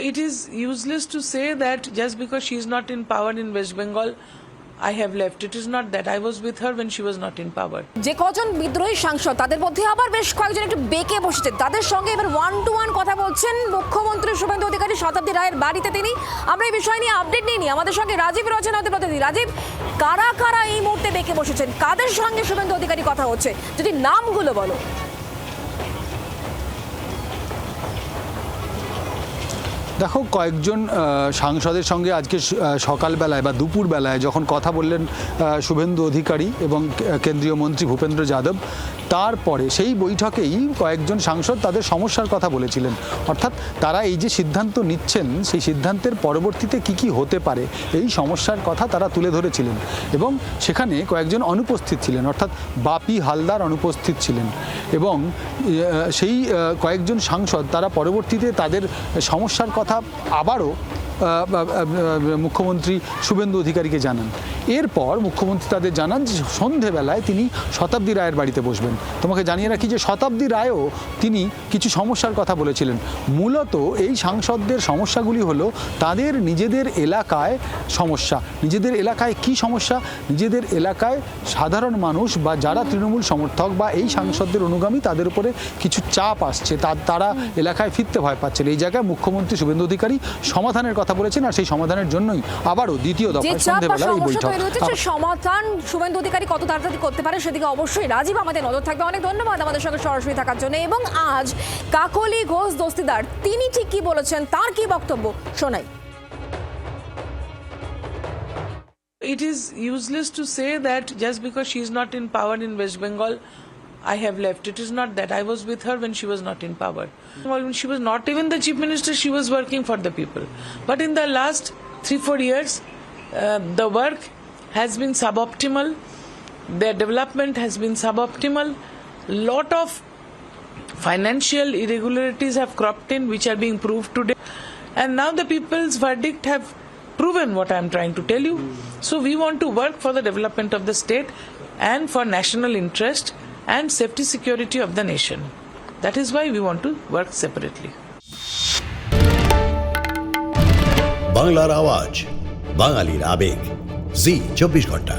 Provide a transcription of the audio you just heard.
It is useless to say that just because she is not in power in West Bengal, I have left. It is not that. I was with her when she was not in power. যে কজন বিদ্রোহী সাংসদ তাদের মধ্যে আবার বেশ কয়েকজন একটু বেঁকে বসেছে, তাদের সঙ্গে এবার 1-to-1 কথা বলছেন মুখ্যমন্ত্রী শুভেন্দু অধিকারী শতাব্দী রায়ের বাড়িতে। তিনি আমরা এই বিষয় নিয়ে আপডেট নিইনি, আমাদের সঙ্গে রাজীব রয়েছেন আমাদের প্রতিনিধি। রাজীব, কারা কারা এই মুহূর্তে বেঁকে বসেছেন, কাদের সঙ্গে শুভেন্দু অধিকারী কথা হচ্ছে, যদি নামগুলো বলো। দেখো, কয়েকজন সাংসদের সঙ্গে আজকে সকালবেলায় বা দুপুরবেলায় যখন কথা বললেন শুভেন্দু অধিকারী এবং কেন্দ্রীয় মন্ত্রী ভূপেন্দ্র যাদব, তারপরে সেই বৈঠকেই কয়েকজন সাংসদ তাদের সমস্যার কথা বলেছিলেন। অর্থাৎ তারা এই যে সিদ্ধান্ত নিচ্ছেন সেই সিদ্ধান্তের পরবর্তীতে কি হতে পারে এই সমস্যার কথা তারা তুলে ধরেছিলেন। এবং সেখানে কয়েকজন অনুপস্থিত ছিলেন, অর্থাৎ বাপি হালদার অনুপস্থিত ছিলেন। এবং সেই কয়েকজন সাংসদ তারা পরবর্তীতে তাদের সমস্যার কথা আবারও মুখ্যমন্ত্রী শুভেন্দু অধিকারীকে জানান। এরপর মুখ্যমন্ত্রী তাদের জানান যে সন্ধেবেলায় তিনি শতাব্দী রায়ের বাড়িতে বসবেন। তোমাকে জানিয়ে রাখি যে শতাব্দী রায়ও তিনি কিছু সমস্যার কথা বলেছিলেন। মূলত এই সাংসদদের সমস্যাগুলি হলো তাদের নিজেদের এলাকায় সমস্যা। নিজেদের এলাকায় কি সমস্যা? নিজেদের এলাকায় সাধারণ মানুষ বা যারা তৃণমূল সমর্থক বা এই সাংসদদের অনুগামী তাদের উপরে কিছু চাপ আসছে, তারা এলাকায় ফিরতে ভয় পাচ্ছেন। এই জায়গায় মুখ্যমন্ত্রী শুভেন্দু অধিকারী সমাধানের কথা বলেছেন, আর সেই সমাধানের জন্যই আবারও দ্বিতীয় দফায় সন্ধ্যাবেলার এই বৈঠক। সমাধান শুভেন্দু অধিকারী কত তাড়াতাড়ি করতে পারে সেদিকে অবশ্যই রাজীব আমাদের নজর থাকবে। অনেক ধন্যবাদ আমাদের সঙ্গে সরাসরি থাকার জন্য। এবং আজ কাকলি ঘোষ দস্তিদার তিনি ঠিক কি বলেছেন, তার কি বক্তব্য শোনাই। It is useless to say that just because she is not in power in West Bengal, I have left. It is not that. I was with her when she was not in power. When she was not even the chief minister, she was working for the people. But in the last 3-4 years, the work has been suboptimal. Their development has been suboptimal. Lot of financial irregularities have cropped in, which are being proved today. And now the people's verdict have proven what I am trying to tell you. So we want to work for the development of the state and for national interest and safety security of the nation. That is why we want to work separately. বাংলার আওয়াজ, বাঙালির আবেগ, জি 24 ঘন্টা।